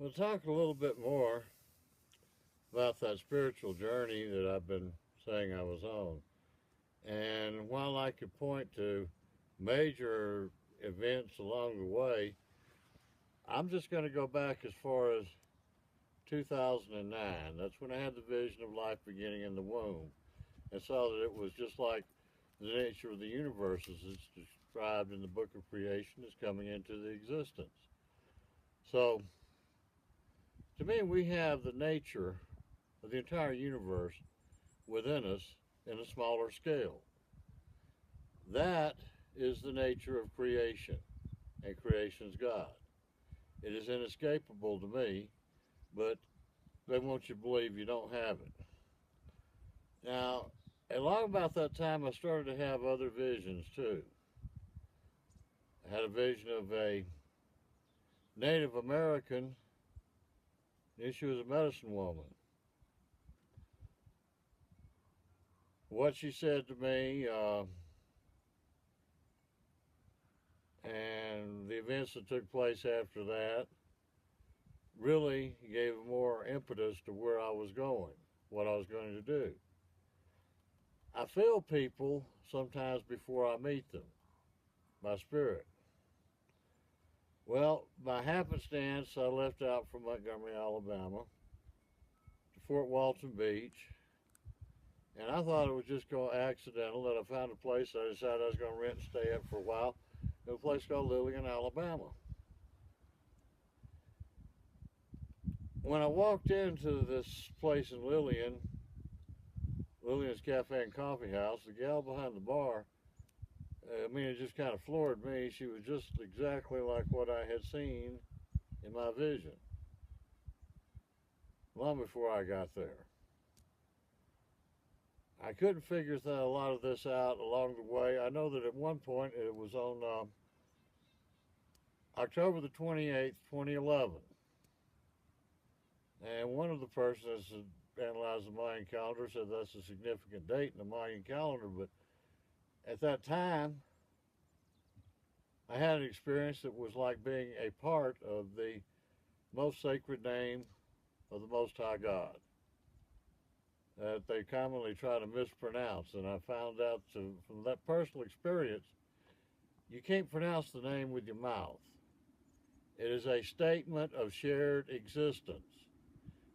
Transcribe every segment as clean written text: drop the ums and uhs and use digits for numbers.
We'll talk a little bit more about that spiritual journey that I've been saying I was on. And while I could point to major events along the way, I'm just going to go back as far as 2009. That's when I had the vision of life beginning in the womb and saw that it was just like the nature of the universe as it's described in the book of creation is coming into the existence. So, to me, we have the nature of the entire universe within us in a smaller scale. That is the nature of creation, and creation's God. It is inescapable to me, but they want you to believe you don't have it. Now, along about that time, I started to have other visions too. I had a vision of a Native American, and she was a medicine woman. What she said to me, and the events that took place after that, really gave more impetus to where I was going, what I was going to do. I feel people sometimes before I meet them, by spirit. Well, by happenstance, I left out from Montgomery, Alabama, to Fort Walton Beach, and I thought it was just going accidental that I found a place I decided I was going to rent and stay at for a while, in a place called Lillian, Alabama. When I walked into this place in Lillian's Cafe and Coffee House, the gal behind the bar, it just kind of floored me. She was just exactly like what I had seen in my vision long before I got there. I couldn't figure a lot of this out along the way. I know that at one point it was on October the 28th, 2011. And one of the persons that analyzed the Mayan calendar said that's a significant date in the Mayan calendar, but at that time, I had an experience that was like being a part of the most sacred name of the Most High God that they commonly try to mispronounce. And I found out from that personal experience, you can't pronounce the name with your mouth. It is a statement of shared existence.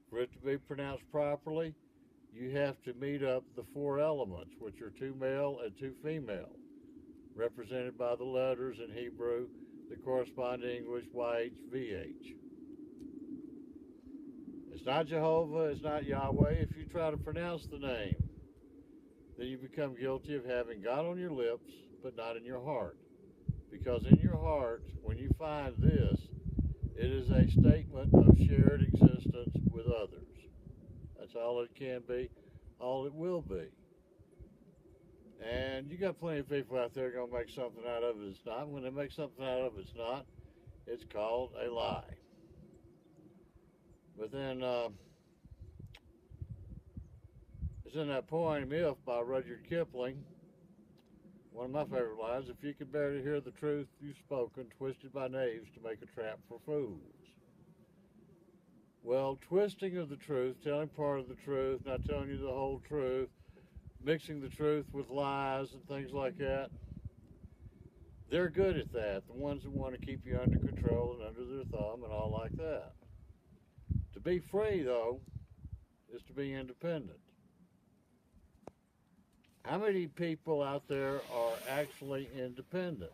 For it to be pronounced properly, you have to meet up the four elements, which are two male and two female, represented by the letters in Hebrew that correspond to English YHVH. It's not Jehovah, it's not Yahweh. If you try to pronounce the name, then you become guilty of having God on your lips, but not in your heart. Because in your heart, when you find this, it is a statement of shared existence with others. That's all it can be, all it will be. And you got plenty of people out there going to make something out of it it's not. When they make something out of it it's not, it's called a lie. But then, it's in that poem, If, by Rudyard Kipling, one of my favorite lines, if you can bear to hear the truth you've spoken, twisted by knaves to make a trap for fools. Well, twisting of the truth, telling part of the truth, not telling you the whole truth, mixing the truth with lies and things like that, they're good at that. The ones that want to keep you under control and under their thumb and all like that. To be free, though, is to be independent. How many people out there are actually independent?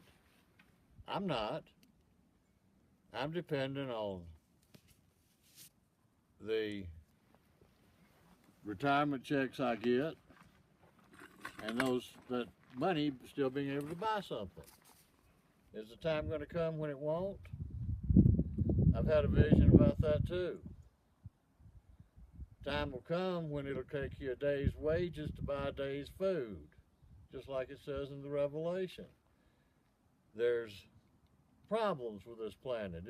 I'm not. I'm dependent on the retirement checks I get and that money still being able to buy something. Is the time going to come when it won't? I've had a vision about that too. Time will come when it'll take you a day's wages to buy a day's food, just like it says in the Revelation. There's problems with this planet.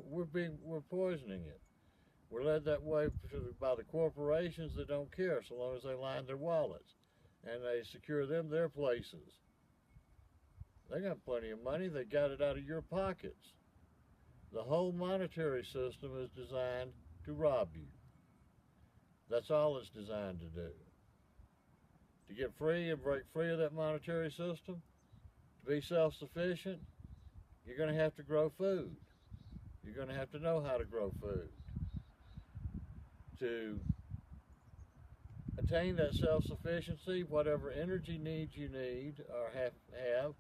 We're poisoning it. We're led that way by the corporations that don't care so long as they line their wallets and they secure them their places. They got plenty of money. They got it out of your pockets. The whole monetary system is designed to rob you. That's all it's designed to do. To get free and break free of that monetary system, to be self-sufficient, you're going to have to grow food. You're going to have to know how to grow food. To attain that self-sufficiency, whatever energy needs you need or have,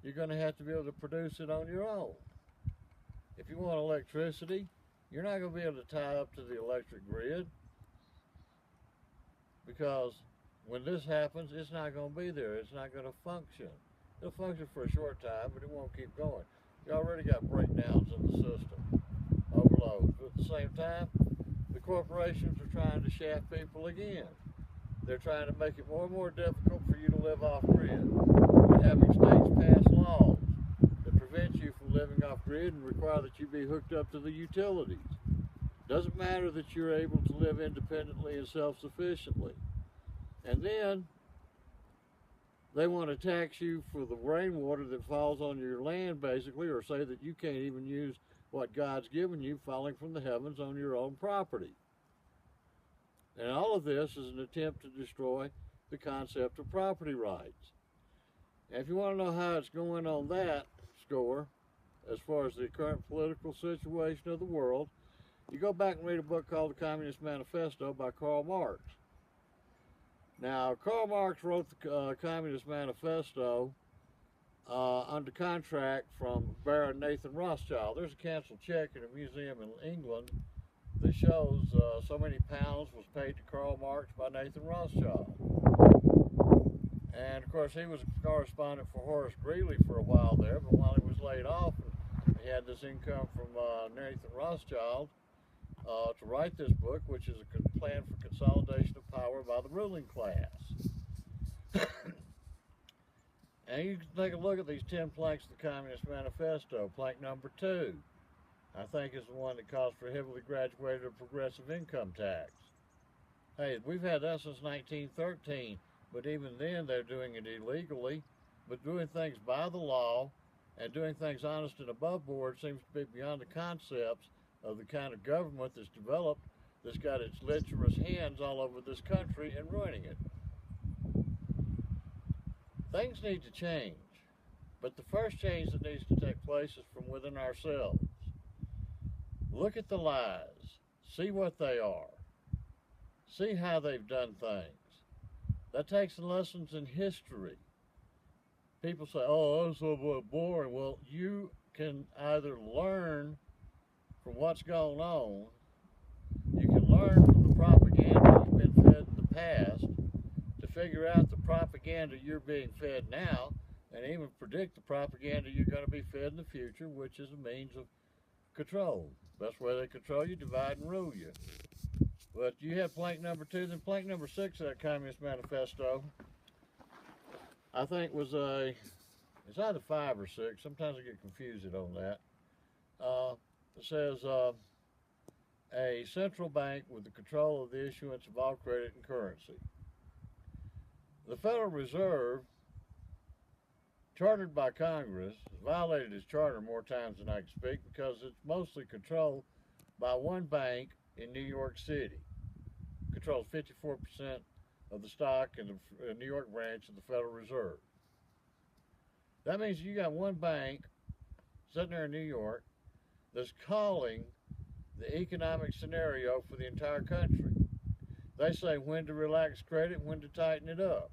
you're going to have to be able to produce it on your own. If you want electricity, you're not going to be able to tie up to the electric grid, because when this happens, it's not going to be there. It's not going to function. It'll function for a short time, but it won't keep going. You already got breakdowns in the system, overloads. But at the same time, the corporations are trying to shaft people again. They're trying to make it more and more difficult for you to live off-grid. They're having states pass laws that prevent you from living off-grid and require that you be hooked up to the utilities. Doesn't matter that you're able to live independently and self-sufficiently. And then they want to tax you for the rainwater that falls on your land, basically, or say that you can't even use what God's given you falling from the heavens on your own property. And all of this is an attempt to destroy the concept of property rights. And if you want to know how it's going on that score, as far as the current political situation of the world, you go back and read a book called The Communist Manifesto by Karl Marx. Now, Karl Marx wrote the Communist Manifesto under contract from Baron Nathan Rothschild. There's a canceled check in a museum in England that shows so many pounds was paid to Karl Marx by Nathan Rothschild. And of course, he was a correspondent for Horace Greeley for a while there, but while he was laid off, he had this income from Nathan Rothschild to write this book, which is a plan for consolidation of power by the ruling class. And you can take a look at these 10 planks of the Communist Manifesto. Plank number 2, I think, is the one that calls for heavily graduated or progressive income tax. Hey, we've had that since 1913, but even then they're doing it illegally. But doing things by the law and doing things honest and above board seems to be beyond the concepts of the kind of government that's developed, that's got its lecherous hands all over this country and ruining it. Things need to change, but the first change that needs to take place is from within ourselves. Look at the lies, see what they are, see how they've done things. That takes lessons in history. People say, oh, that's so boring. Well, you can either learn from what's going on, you can learn from the propaganda you've been fed in the past to figure out the propaganda you're being fed now, and even predict the propaganda you're going to be fed in the future, which is a means of control. Best way they control you, divide and rule you. But you have plank number 2, then plank number 6 of that Communist Manifesto, I think was it's either 5 or 6, sometimes I get confused on that. It says, a central bank with the control of the issuance of all credit and currency. The Federal Reserve, chartered by Congress, has violated its charter more times than I can speak, because it's mostly controlled by one bank in New York City. Controls 54% of the stock in the New York branch of the Federal Reserve. That means you got one bank sitting there in New York that's calling the economic scenario for the entire country. They say when to relax credit, when to tighten it up.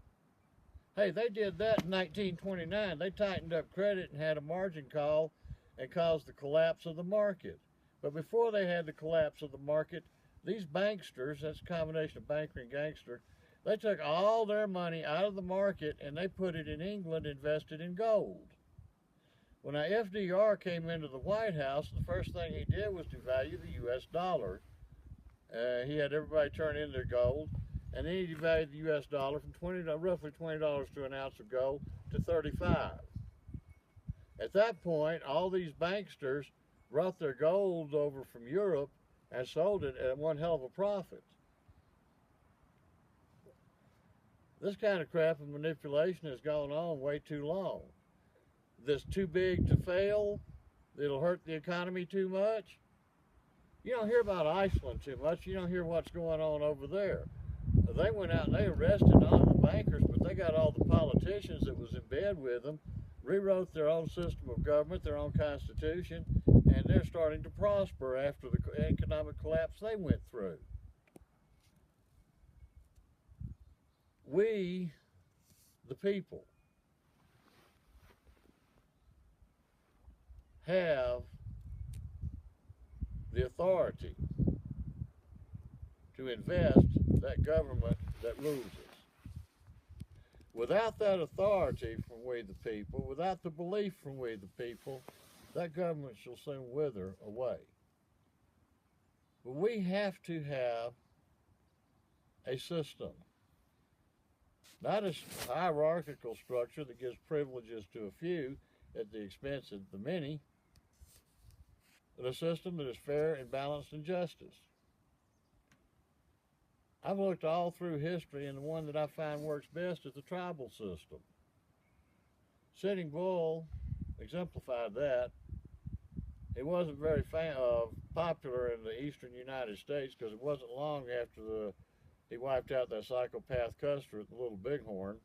Hey, they did that in 1929. They tightened up credit and had a margin call and caused the collapse of the market. But before they had the collapse of the market, these banksters, that's a combination of banker and gangster, they took all their money out of the market and they put it in England, invested in gold. When FDR came into the White House, the first thing he did was devalue the U.S. dollar. He had everybody turn in their gold, and then he devalued the U.S. dollar from roughly $20 to an ounce of gold to $35. At that point, all these banksters brought their gold over from Europe and sold it at one hell of a profit. This kind of crap and manipulation has gone on way too long. This too big to fail, It'll hurt the economy too much. You don't hear about Iceland too much. You don't hear what's going on over there. They went out and they arrested all the bankers, but they got all the politicians that was in bed with them, rewrote their own system of government, their own constitution, and they're starting to prosper after the economic collapse they went through. We, the people, have the authority to invest that government that rules us. Without that authority from we the people, without the belief from we the people, that government shall soon wither away. But we have to have a system, not a hierarchical structure that gives privileges to a few at the expense of the many, but a system that is fair and balanced in justice. I've looked all through history, and the one that I find works best is the tribal system. Sitting Bull exemplified that. It wasn't very popular in the eastern United States because it wasn't long after he wiped out that psychopath Custer at the Little Bighorn,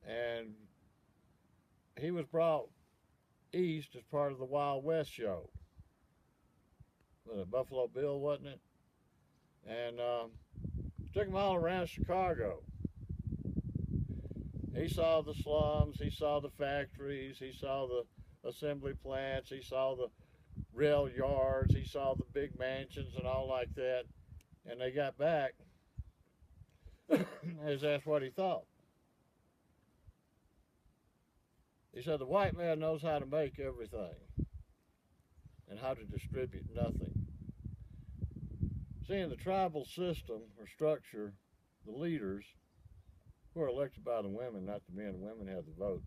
and he was brought east as part of the Wild West show. Buffalo Bill, wasn't it? And took him all around Chicago. He saw the slums, he saw the factories, he saw the assembly plants, he saw the rail yards, he saw the big mansions and all like that. And they got back, and he was asked what he thought. He said, the white man knows how to make everything and how to distribute nothing. See, in the tribal system or structure, the leaders, who are elected by the women, not the men, the women have the vote,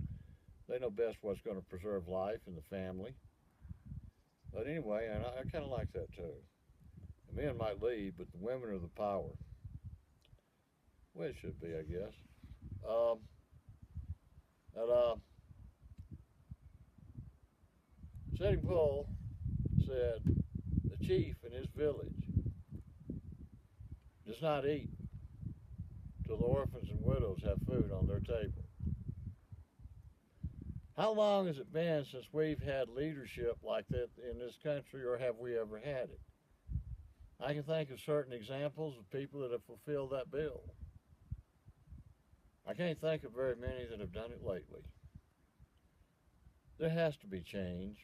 they know best what's going to preserve life and the family. But anyway, and I kind of like that too. The men might lead, but the women are the power. Well, it should be, I guess. Sitting Bull said the chief in his village does not eat till the orphans and widows have food on their table. How long has it been since we've had leadership like that in this country, or have we ever had it? I can think of certain examples of people that have fulfilled that bill. I can't think of very many that have done it lately. There has to be change.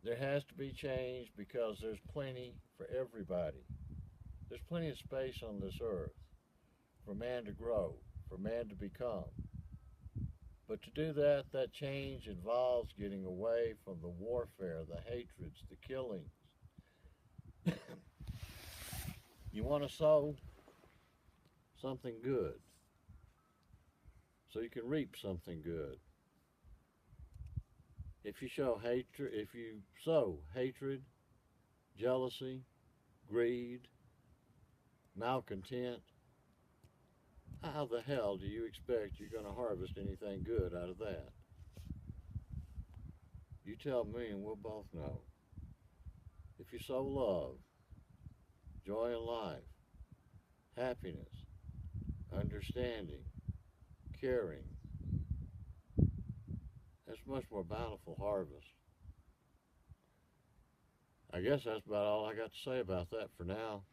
There has to be change because there's plenty for everybody. There's plenty of space on this earth for man to grow, for man to become. But to do that, that change involves getting away from the warfare, the hatreds, the killings. You want to sow something good so you can reap something good. If you sow hatred, jealousy, greed, malcontent, how the hell do you expect you're going to harvest anything good out of that? You tell me and we'll both know. If you sow love, joy in life, happiness, understanding, caring, that's a much more bountiful harvest. I guess that's about all I got to say about that for now.